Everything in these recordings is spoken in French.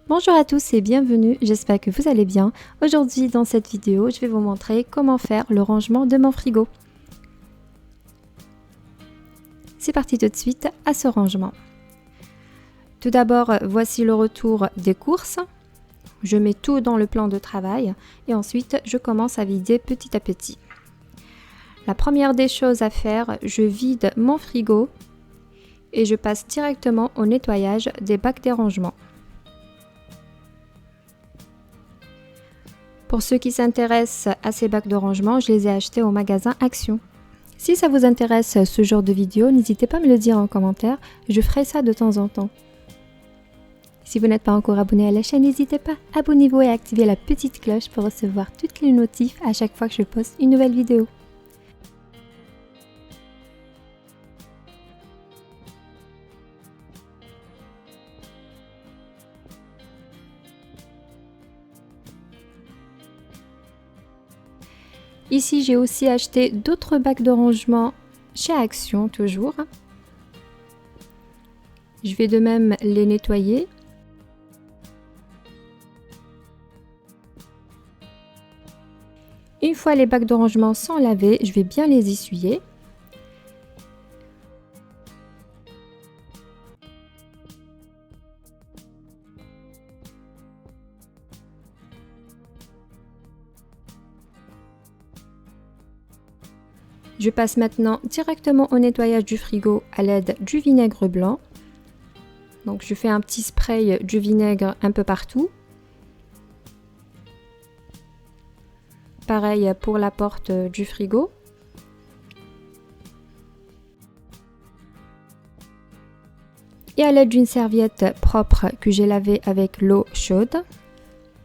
Bonjour à tous et bienvenue, j'espère que vous allez bien. Aujourd'hui dans cette vidéo, je vais vous montrer comment faire le rangement de mon frigo. C'est parti tout de suite à ce rangement. Tout d'abord, voici le retour des courses. Je mets tout dans le plan de travail et ensuite je commence à vider petit à petit. La première des choses à faire, je vide mon frigo et je passe directement au nettoyage des bacs des rangements. Pour ceux qui s'intéressent à ces bacs de rangement, je les ai achetés au magasin Action. Si ça vous intéresse ce genre de vidéo, n'hésitez pas à me le dire en commentaire, je ferai ça de temps en temps. Si vous n'êtes pas encore abonné à la chaîne, n'hésitez pas, abonnez-vous et activez la petite cloche pour recevoir toutes les notifs à chaque fois que je poste une nouvelle vidéo. Ici, j'ai aussi acheté d'autres bacs de rangement chez Action, toujours. Je vais de même les nettoyer. Une fois les bacs de rangement sont lavés, je vais bien les essuyer. Je passe maintenant directement au nettoyage du frigo à l'aide du vinaigre blanc. Donc je fais un petit spray du vinaigre un peu partout. Pareil pour la porte du frigo. Et à l'aide d'une serviette propre que j'ai lavée avec l'eau chaude,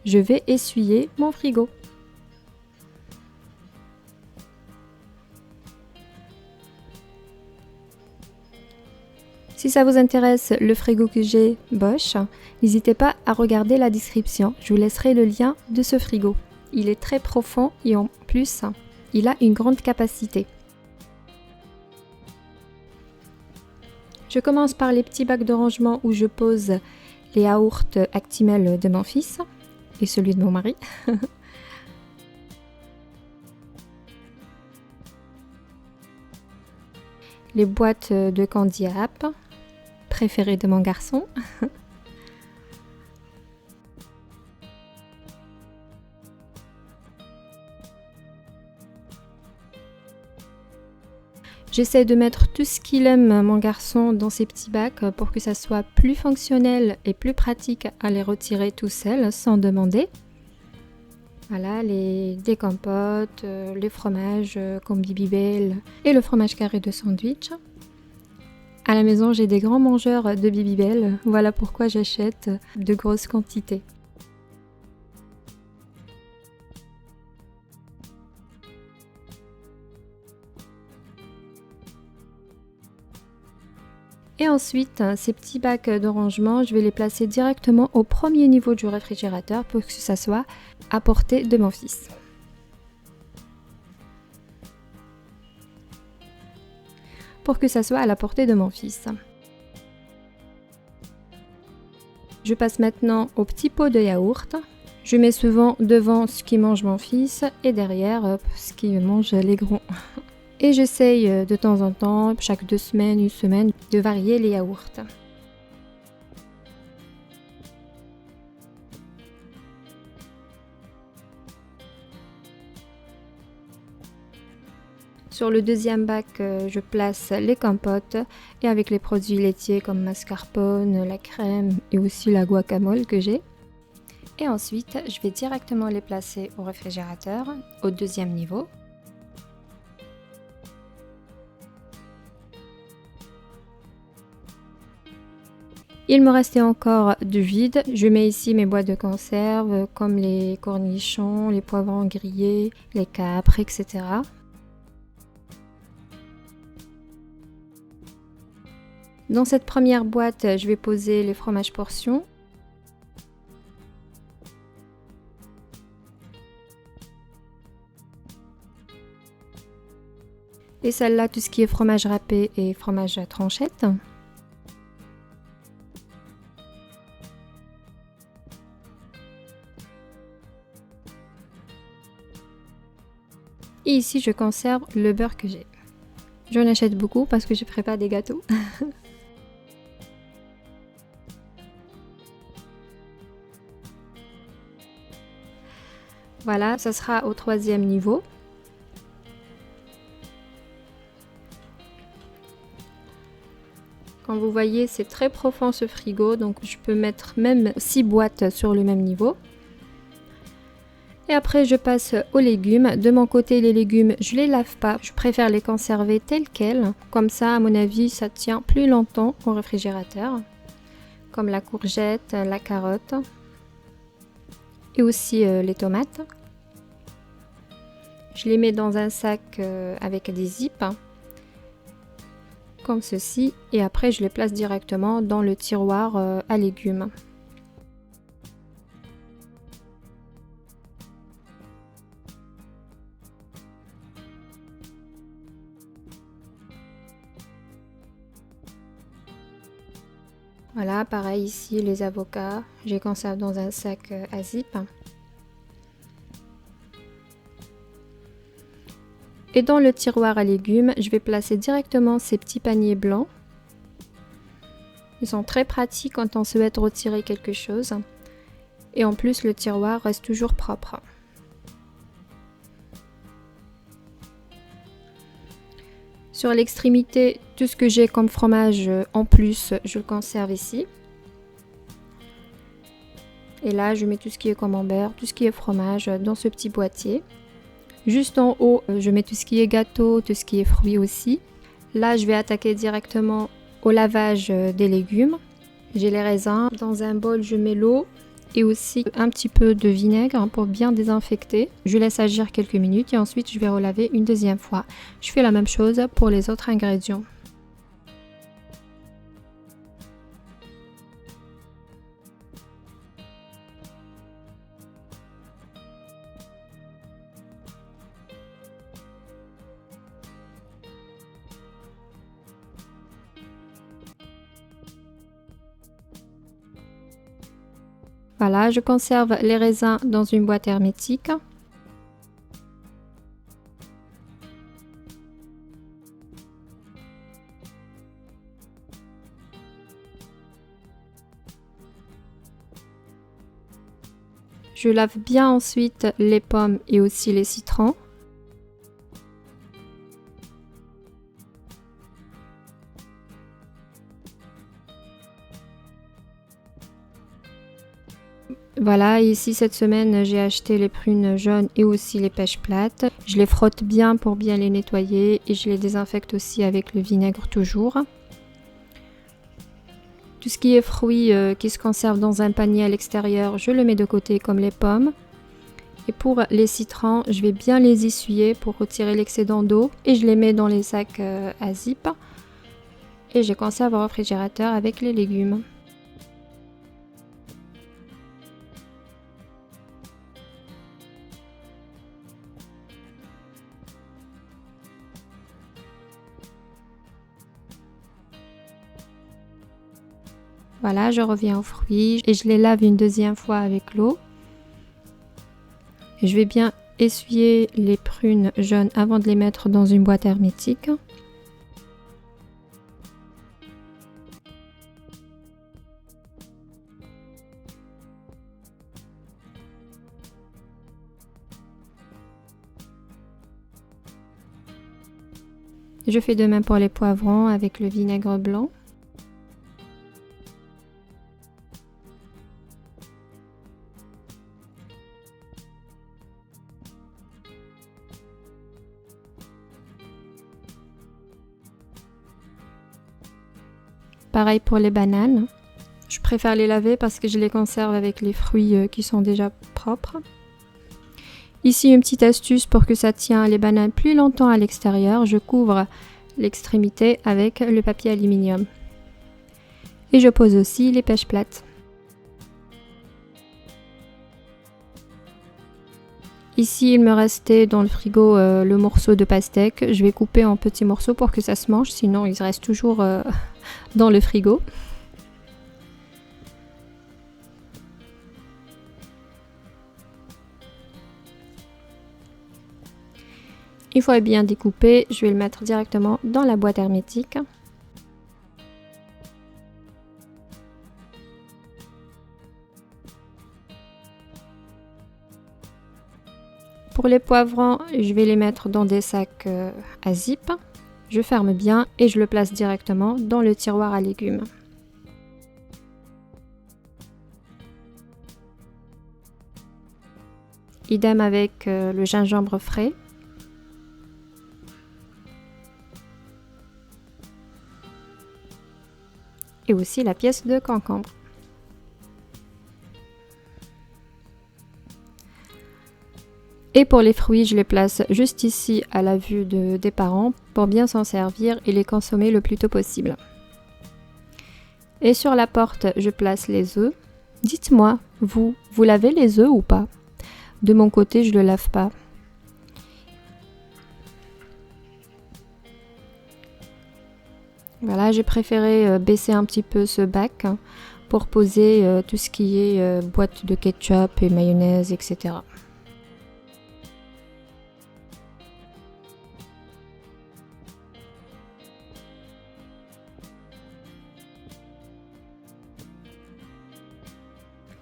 je vais essuyer mon frigo. Si ça vous intéresse le frigo que j'ai Bosch, n'hésitez pas à regarder la description, je vous laisserai le lien de ce frigo. Il est très profond et en plus, il a une grande capacité. Je commence par les petits bacs de rangement où je pose les yaourts Actimel de mon fils et celui de mon mari. Les boîtes de candy app préférées de mon garçon. J'essaie de mettre tout ce qu'il aime, mon garçon, dans ces petits bacs pour que ça soit plus fonctionnel et plus pratique à les retirer tout seul sans demander. Voilà, des compotes, les fromages comme Babybel et le fromage carré de sandwich. À la maison, j'ai des grands mangeurs de Babybel, voilà pourquoi j'achète de grosses quantités. Et ensuite, ces petits bacs de rangement, je vais les placer directement au premier niveau du réfrigérateur pour que ça soit à portée de mon fils. Pour que ça soit à la portée de mon fils. Je passe maintenant au petit pot de yaourt. Je mets souvent devant ce qui mange mon fils et derrière ce qui mange les grands. Et j'essaye de temps en temps, chaque 2 semaines, une semaine, de varier les yaourts. Sur le deuxième bac, je place les compotes et avec les produits laitiers comme mascarpone, la crème et aussi la guacamole que j'ai. Et ensuite, je vais directement les placer au réfrigérateur, au deuxième niveau. Il me restait encore du vide. Je mets ici mes boîtes de conserve comme les cornichons, les poivrons grillés, les capres, etc. Dans cette première boîte, je vais poser les fromages portions. Et celle-là, tout ce qui est fromage râpé et fromage à tranchette. Et ici, je conserve le beurre que j'ai. J'en achète beaucoup parce que je prépare des gâteaux. Voilà, ça sera au 3e niveau. Comme vous voyez, c'est très profond ce frigo, donc je peux mettre même 6 boîtes sur le même niveau. Et après, je passe aux légumes. De mon côté, les légumes, je les lave pas. Je préfère les conserver tels quels. Comme ça, à mon avis, ça tient plus longtemps au réfrigérateur. Comme la courgette, la carotte et aussi les tomates. Je les mets dans un sac avec des zips, comme ceci. Et après, je les place directement dans le tiroir à légumes. Voilà, pareil ici, les avocats, je les conserve dans un sac à zip. Et dans le tiroir à légumes, je vais placer directement ces petits paniers blancs. Ils sont très pratiques quand on souhaite retirer quelque chose. Et en plus, le tiroir reste toujours propre. Sur l'extrémité, tout ce que j'ai comme fromage en plus, je le conserve ici. Et là, je mets tout ce qui est camembert, tout ce qui est fromage dans ce petit boîtier. Juste en haut, je mets tout ce qui est gâteau, tout ce qui est fruits aussi. Là, je vais attaquer directement au lavage des légumes. J'ai les raisins. Dans un bol, je mets l'eau et aussi un petit peu de vinaigre pour bien désinfecter. Je laisse agir quelques minutes et ensuite, je vais relaver une deuxième fois. Je fais la même chose pour les autres ingrédients. Voilà, je conserve les raisins dans une boîte hermétique. Je lave bien ensuite les pommes et aussi les citrons. Voilà, ici cette semaine j'ai acheté les prunes jaunes et aussi les pêches plates. Je les frotte bien pour bien les nettoyer et je les désinfecte aussi avec le vinaigre toujours. Tout ce qui est fruits qui se conserve dans un panier à l'extérieur, je le mets de côté comme les pommes. Et pour les citrons, je vais bien les essuyer pour retirer l'excédent d'eau et je les mets dans les sacs à zip. Et je conserve au réfrigérateur avec les légumes. Voilà, je reviens aux fruits et je les lave une deuxième fois avec l'eau. Je vais bien essuyer les prunes jaunes avant de les mettre dans une boîte hermétique. Je fais de même pour les poivrons avec le vinaigre blanc. Pareil pour les bananes. Je préfère les laver parce que je les conserve avec les fruits qui sont déjà propres. Ici, une petite astuce pour que ça tient les bananes plus longtemps à l'extérieur. Je couvre l'extrémité avec le papier aluminium. Et je pose aussi les pêches plates. Ici, il me restait dans le frigo le morceau de pastèque. Je vais couper en petits morceaux pour que ça se mange, sinon il reste toujours dans le frigo. Une fois bien découpé, je vais le mettre directement dans la boîte hermétique. Pour les poivrons, je vais les mettre dans des sacs à zip. Je ferme bien et je le place directement dans le tiroir à légumes. Idem avec le gingembre frais. Et aussi la pièce de concombre. Et pour les fruits, je les place juste ici à la vue des parents pour bien s'en servir et les consommer le plus tôt possible. Et sur la porte, je place les œufs. Dites-moi, vous lavez les œufs ou pas? De mon côté, je ne le lave pas. Voilà, j'ai préféré baisser un petit peu ce bac pour poser tout ce qui est boîte de ketchup et mayonnaise, etc.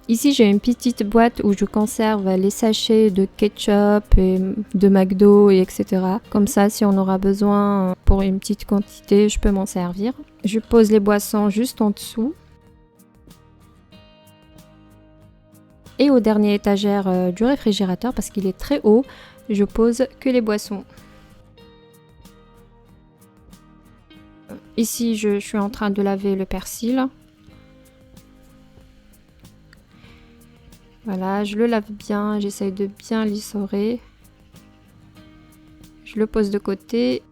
Ici, j'ai une petite boîte où je conserve les sachets de ketchup et de McDo et etc. Comme ça, si on aura besoin pour une petite quantité, je peux m'en servir. Je pose les boissons juste en dessous. Et au dernier étagère du réfrigérateur, parce qu'il est très haut, je pose que les boissons. Ici, je suis en train de laver le persil. Voilà, je le lave bien, j'essaye de bien lissorer. Je le pose de côté.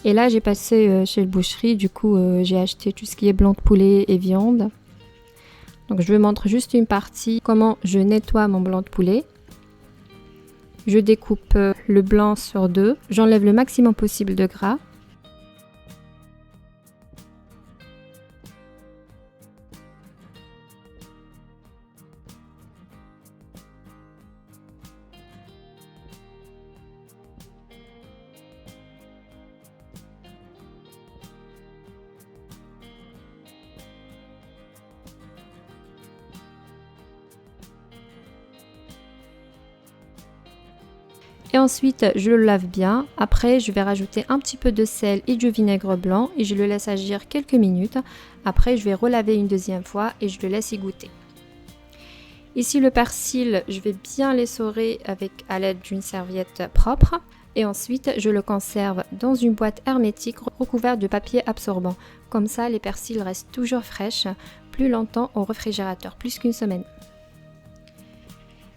Et là, j'ai passé chez le boucherie, du coup, j'ai acheté tout ce qui est blanc de poulet et viande. Donc, je vous montre juste une partie, comment je nettoie mon blanc de poulet. Je découpe le blanc sur deux. J'enlève le maximum possible de gras. Et ensuite, je le lave bien. Après, je vais rajouter un petit peu de sel et du vinaigre blanc et je le laisse agir quelques minutes. Après, je vais relaver une deuxième fois et je le laisse y goûter. Ici, le persil, je vais bien l'essorer à l'aide d'une serviette propre. Et ensuite, je le conserve dans une boîte hermétique recouverte de papier absorbant. Comme ça, les persils restent toujours fraîches plus longtemps au réfrigérateur, plus qu'une semaine.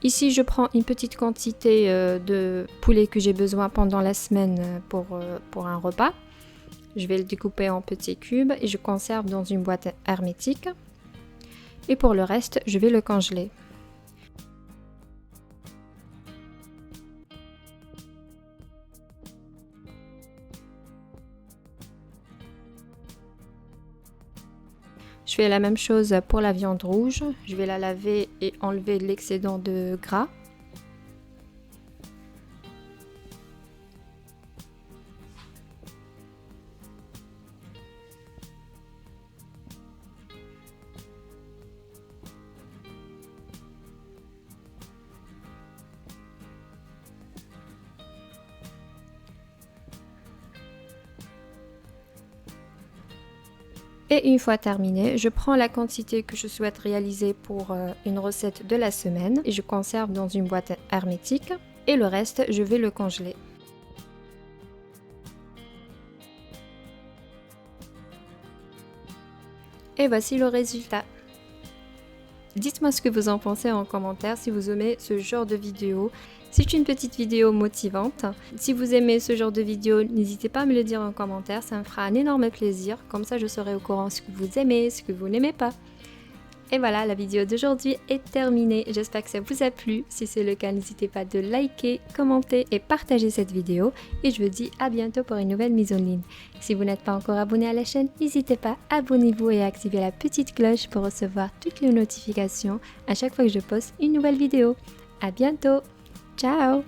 Ici, je prends une petite quantité de poulet que j'ai besoin pendant la semaine pour un repas. Je vais le découper en petits cubes et je conserve dans une boîte hermétique. Et pour le reste, je vais le congeler. Je fais la même chose pour la viande rouge. Je vais la laver et enlever l'excédent de gras. Et une fois terminé, je prends la quantité que je souhaite réaliser pour une recette de la semaine et je conserve dans une boîte hermétique et le reste, je vais le congeler. Et voici le résultat. Dites-moi ce que vous en pensez en commentaire si vous aimez ce genre de vidéo. C'est une petite vidéo motivante. Si vous aimez ce genre de vidéo, n'hésitez pas à me le dire en commentaire, ça me fera un énorme plaisir. Comme ça, je serai au courant ce que vous aimez, ce que vous n'aimez pas. Et voilà, la vidéo d'aujourd'hui est terminée. J'espère que ça vous a plu. Si c'est le cas, n'hésitez pas de liker, commenter et partager cette vidéo. Et je vous dis à bientôt pour une nouvelle mise en ligne. Si vous n'êtes pas encore abonné à la chaîne, n'hésitez pas, abonnez-vous et activez la petite cloche pour recevoir toutes les notifications à chaque fois que je poste une nouvelle vidéo. À bientôt! Ciao!